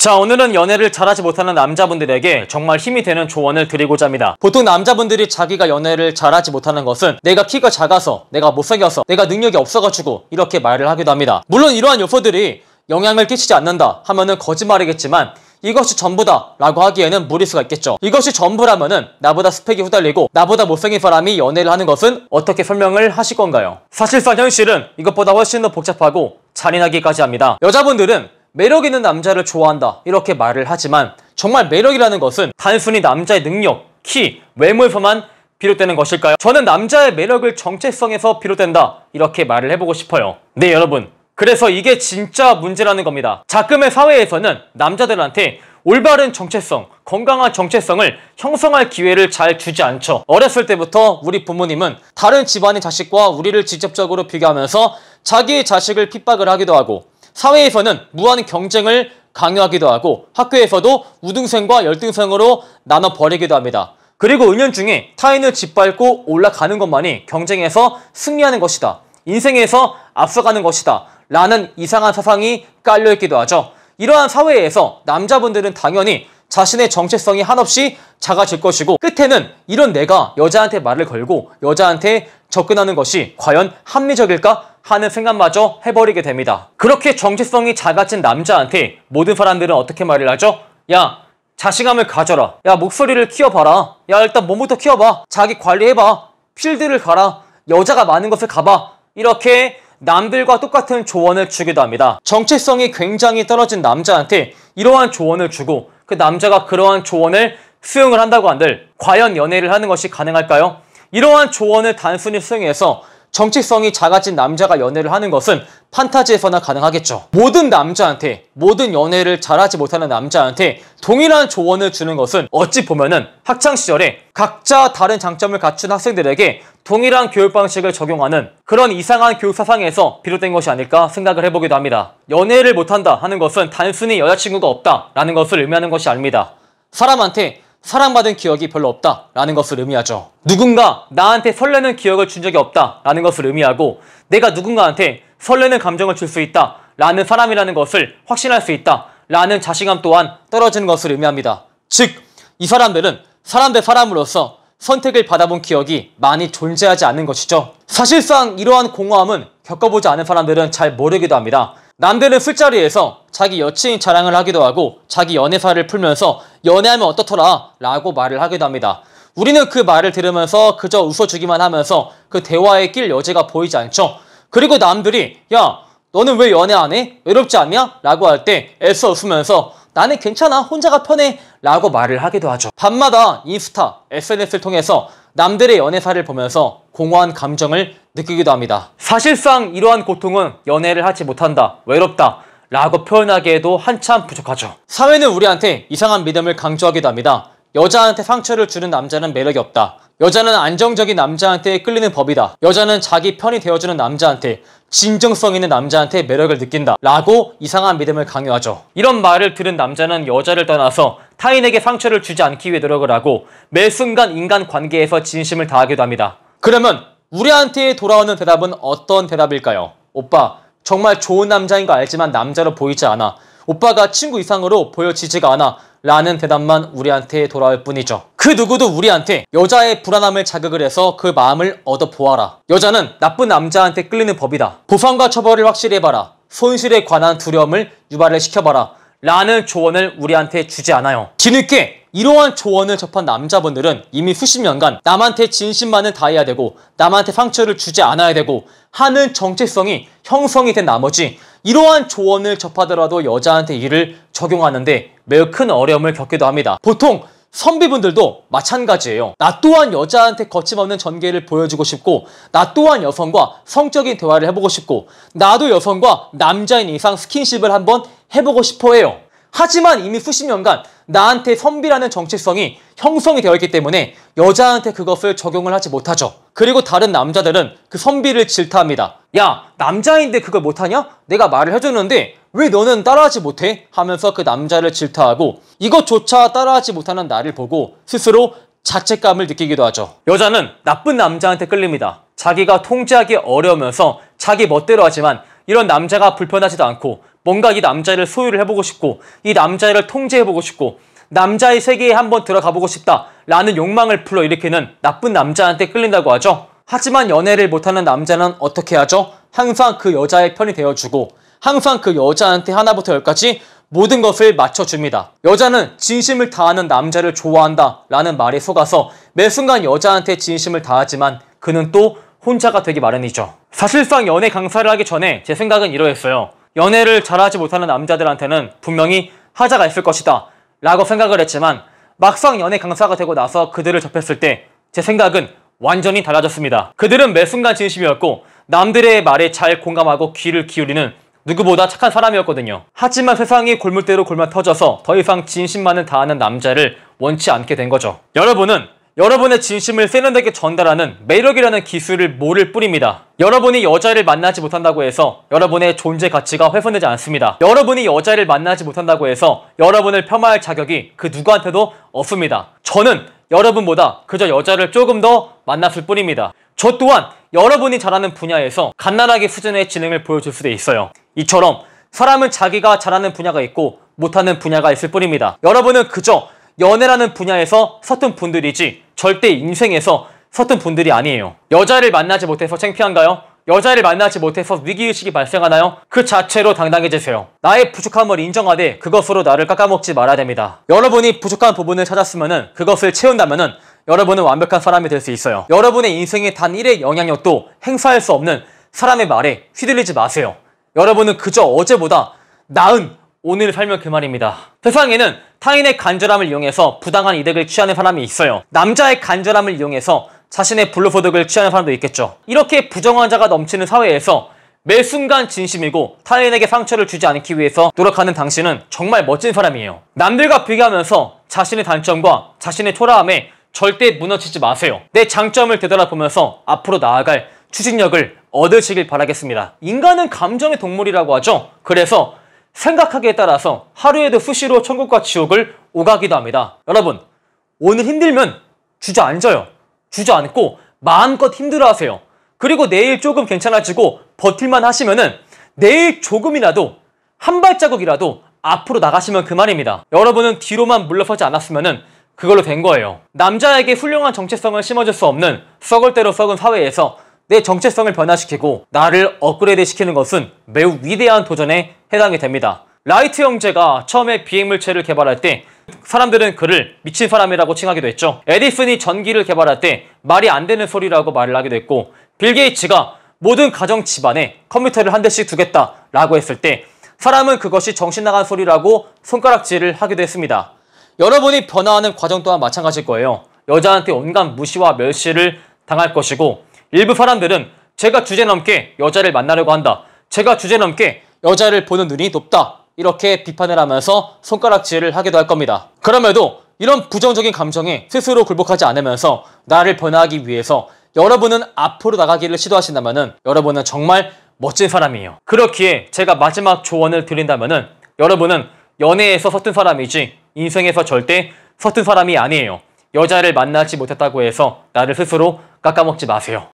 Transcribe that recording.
자, 오늘은 연애를 잘하지 못하는 남자분들에게 정말 힘이 되는 조언을 드리고자 합니다. 보통 남자분들이 자기가 연애를 잘하지 못하는 것은 내가 키가 작아서, 내가 못생겨서, 내가 능력이 없어가지고 이렇게 말을 하기도 합니다. 물론 이러한 요소들이 영향을 끼치지 않는다 하면은 거짓말이겠지만 이것이 전부다 라고 하기에는 무리수가 있겠죠. 이것이 전부라면은 나보다 스펙이 후달리고 나보다 못생긴 사람이 연애를 하는 것은 어떻게 설명을 하실 건가요? 사실상 현실은 이것보다 훨씬 더 복잡하고 잔인하기까지 합니다. 여자분들은 매력 있는 남자를 좋아한다 이렇게 말을 하지만 정말 매력이라는 것은 단순히 남자의 능력, 키, 외모에서만 비롯되는 것일까요? 저는 남자의 매력을 정체성에서 비롯된다 이렇게 말을 해보고 싶어요. 네, 여러분, 그래서 이게 진짜 문제라는 겁니다. 자금의 사회에서는 남자들한테 올바른 정체성, 건강한 정체성을 형성할 기회를 잘 주지 않죠. 어렸을 때부터 우리 부모님은 다른 집안의 자식과 우리를 직접적으로 비교하면서 자기의 자식을 핍박을 하기도 하고, 사회에서는 무한 경쟁을 강요하기도 하고, 학교에서도 우등생과 열등생으로 나눠 버리기도 합니다. 그리고 은연중에 타인을 짓밟고 올라가는 것만이 경쟁에서 승리하는 것이다, 인생에서 앞서가는 것이다 라는 이상한 사상이 깔려있기도 하죠. 이러한 사회에서 남자분들은 당연히 자신의 정체성이 한없이 작아질 것이고, 끝에는 이런 내가 여자한테 말을 걸고 여자한테 접근하는 것이 과연 합리적일까 하는 생각마저 해버리게 됩니다. 그렇게 정체성이 작아진 남자한테 모든 사람들은 어떻게 말을 하죠? 야, 자신감을 가져라. 야, 목소리를 키워봐라. 야, 일단 몸부터 키워봐. 자기 관리해봐. 필드를 가라. 여자가 많은 곳을 가봐. 이렇게 남들과 똑같은 조언을 주기도 합니다. 정체성이 굉장히 떨어진 남자한테 이러한 조언을 주고 그 남자가 그러한 조언을 수용을 한다고 한들 과연 연애를 하는 것이 가능할까요? 이러한 조언을 단순히 수용해서 정체성이 작아진 남자가 연애를 하는 것은 판타지에서나 가능하겠죠. 모든 남자한테, 모든 연애를 잘하지 못하는 남자한테 동일한 조언을 주는 것은 어찌 보면은 학창시절에 각자 다른 장점을 갖춘 학생들에게 동일한 교육 방식을 적용하는 그런 이상한 교육 사상에서 비롯된 것이 아닐까 생각을 해보기도 합니다. 연애를 못한다 하는 것은 단순히 여자친구가 없다라는 것을 의미하는 것이 아닙니다. 사람한테 사랑받은 기억이 별로 없다라는 것을 의미하죠. 누군가 나한테 설레는 기억을 준 적이 없다라는 것을 의미하고, 내가 누군가한테 설레는 감정을 줄 수 있다라는 사람이라는 것을 확신할 수 있다라는 자신감 또한 떨어지는 것을 의미합니다. 즉, 이 사람들은 사람 대 사람으로서 선택을 받아본 기억이 많이 존재하지 않는 것이죠. 사실상 이러한 공허함은 겪어보지 않은 사람들은 잘 모르기도 합니다. 남들은 술자리에서 자기 여친 자랑을 하기도 하고 자기 연애사를 풀면서 연애하면 어떻더라 라고 말을 하기도 합니다. 우리는 그 말을 들으면서 그저 웃어주기만 하면서 그 대화에 낄 여지가 보이지 않죠. 그리고 남들이 야, 너는 왜 연애 안 해? 외롭지 않냐? 라고 할 때 애써 웃으면서 나는 괜찮아, 혼자가 편해 라고 말을 하기도 하죠. 밤마다 인스타, SNS를 통해서 남들의 연애사를 보면서 공허한 감정을 느끼기도 합니다. 사실상 이러한 고통은 연애를 하지 못한다, 외롭다 라고 표현하기에도 한참 부족하죠. 사회는 우리한테 이상한 믿음을 강조하기도 합니다. 여자한테 상처를 주는 남자는 매력이 없다. 여자는 안정적인 남자한테 끌리는 법이다. 여자는 자기 편이 되어주는 남자한테, 진정성 있는 남자한테 매력을 느낀다 라고 이상한 믿음을 강요하죠. 이런 말을 들은 남자는 여자를 떠나서 타인에게 상처를 주지 않기 위해 노력을 하고 매 순간 인간관계에서 진심을 다하기도 합니다. 그러면 우리한테 돌아오는 대답은 어떤 대답일까요? 오빠, 정말 좋은 남자인 거 알지만 남자로 보이지 않아. 오빠가 친구 이상으로 보여지지가 않아 라는 대답만 우리한테 돌아올 뿐이죠. 그 누구도 우리한테 여자의 불안함을 자극을 해서 그 마음을 얻어보아라. 여자는 나쁜 남자한테 끌리는 법이다. 보상과 처벌을 확실히 해봐라. 손실에 관한 두려움을 유발을 시켜봐라 라는 조언을 우리한테 주지 않아요. 뒤늦게 이러한 조언을 접한 남자분들은 이미 수십 년간 남한테 진심만을 다해야 되고 남한테 상처를 주지 않아야 되고 하는 정체성이 형성이 된 나머지 이러한 조언을 접하더라도 여자한테 이를 적용하는데 매우 큰 어려움을 겪기도 합니다. 보통 선비분들도 마찬가지예요. 나 또한 여자한테 거침없는 전개를 보여주고 싶고, 나 또한 여성과 성적인 대화를 해보고 싶고, 나도 여성과 남자인 이상 스킨십을 한번 해보고 싶어 해요. 하지만 이미 수십 년간 나한테 선비라는 정체성이 형성이 되어 있기 때문에 여자한테 그것을 적용을 하지 못하죠. 그리고 다른 남자들은 그 선비를 질타합니다. 야, 남자인데 그걸 못하냐? 내가 말을 해줬는데 왜 너는 따라하지 못해? 하면서 그 남자를 질타하고 이것조차 따라하지 못하는 나를 보고 스스로 자책감을 느끼기도 하죠. 여자는 나쁜 남자한테 끌립니다. 자기가 통제하기 어려우면서 자기 멋대로 하지만 이런 남자가 불편하지도 않고 뭔가 이 남자를 소유를 해보고 싶고 이 남자를 통제해보고 싶고 남자의 세계에 한번 들어가보고 싶다라는 욕망을 불러일으키는 나쁜 남자한테 끌린다고 하죠. 하지만 연애를 못하는 남자는 어떻게 하죠? 항상 그 여자의 편이 되어주고 항상 그 여자한테 하나부터 열까지 모든 것을 맞춰줍니다. 여자는 진심을 다하는 남자를 좋아한다 라는 말에 속아서 매 순간 여자한테 진심을 다하지만 그는 또 혼자가 되기 마련이죠. 사실상 연애 강사를 하기 전에 제 생각은 이러했어요. 연애를 잘하지 못하는 남자들한테는 분명히 하자가 있을 것이다 라고 생각을 했지만 막상 연애 강사가 되고 나서 그들을 접했을 때 제 생각은 완전히 달라졌습니다. 그들은 매 순간 진심이었고 남들의 말에 잘 공감하고 귀를 기울이는 누구보다 착한 사람이었거든요. 하지만 세상이 골물대로 골마 터져서 더 이상 진심만을 다하는 남자를 원치 않게 된 거죠. 여러분은 여러분의 진심을 세련되게 전달하는 매력이라는 기술을 모를 뿐입니다. 여러분이 여자를 만나지 못한다고 해서 여러분의 존재 가치가 훼손되지 않습니다. 여러분이 여자를 만나지 못한다고 해서 여러분을 폄하할 자격이 그 누구한테도 없습니다. 저는 여러분보다 그저 여자를 조금 더 만났을 뿐입니다. 저 또한 여러분이 잘하는 분야에서 갓난아기 수준의 지능을 보여줄 수도 있어요. 이처럼 사람은 자기가 잘하는 분야가 있고 못하는 분야가 있을 뿐입니다. 여러분은 그저 연애라는 분야에서 서툰 분들이지 절대 인생에서 서툰 분들이 아니에요. 여자를 만나지 못해서 창피한가요? 여자를 만나지 못해서 위기의식이 발생하나요? 그 자체로 당당해지세요. 나의 부족함을 인정하되 그것으로 나를 깎아먹지 말아야 됩니다. 여러분이 부족한 부분을 찾았으면 그것을 채운다면 여러분은 완벽한 사람이 될 수 있어요. 여러분의 인생에 단 1의 영향력도 행사할 수 없는 사람의 말에 휘둘리지 마세요. 여러분은 그저 어제보다 나은 오늘을 살면 그만입니다. 세상에는 타인의 간절함을 이용해서 부당한 이득을 취하는 사람이 있어요. 남자의 간절함을 이용해서 자신의 불로소득을 취하는 사람도 있겠죠. 이렇게 부정한 자가 넘치는 사회에서 매 순간 진심이고 타인에게 상처를 주지 않기 위해서 노력하는 당신은 정말 멋진 사람이에요. 남들과 비교하면서 자신의 단점과 자신의 초라함에 절대 무너지지 마세요. 내 장점을 되돌아보면서 앞으로 나아갈 추진력을 얻으시길 바라겠습니다. 인간은 감정의 동물이라고 하죠. 그래서 생각하기에 따라서 하루에도 수시로 천국과 지옥을 오가기도 합니다. 여러분, 오늘 힘들면 주저앉아요. 주저앉고 마음껏 힘들어하세요. 그리고 내일 조금 괜찮아지고 버틸만 하시면은 내일 조금이라도 한 발자국이라도 앞으로 나가시면 그만입니다. 여러분은 뒤로만 물러서지 않았으면은 그걸로 된 거예요. 남자에게 훌륭한 정체성을 심어줄 수 없는 썩을 대로 썩은 사회에서 내 정체성을 변화시키고 나를 업그레이드 시키는 것은 매우 위대한 도전에 해당이 됩니다. 라이트 형제가 처음에 비행물체를 개발할 때 사람들은 그를 미친 사람이라고 칭하기도 했죠. 에디슨이 전기를 개발할 때 말이 안 되는 소리라고 말을 하기도 했고, 빌 게이츠가 모든 가정 집안에 컴퓨터를 한 대씩 두겠다라고 했을 때 사람은 그것이 정신 나간 소리라고 손가락질을 하기도 했습니다. 여러분이 변화하는 과정 또한 마찬가지일 거예요. 여자한테 온갖 무시와 멸시를 당할 것이고, 일부 사람들은 제가 주제넘게 여자를 만나려고 한다, 제가 주제넘게 여자를 보는 눈이 높다, 이렇게 비판을 하면서 손가락질을 하기도 할 겁니다. 그럼에도 이런 부정적인 감정에 스스로 굴복하지 않으면서 나를 변화하기 위해서 여러분은 앞으로 나가기를 시도하신다면 여러분은 정말 멋진 사람이에요. 그렇기에 제가 마지막 조언을 드린다면 여러분은 연애에서 서툰 사람이지 인생에서 절대 서툰 사람이 아니에요. 여자를 만나지 못했다고 해서 나를 스스로 깎아먹지 마세요.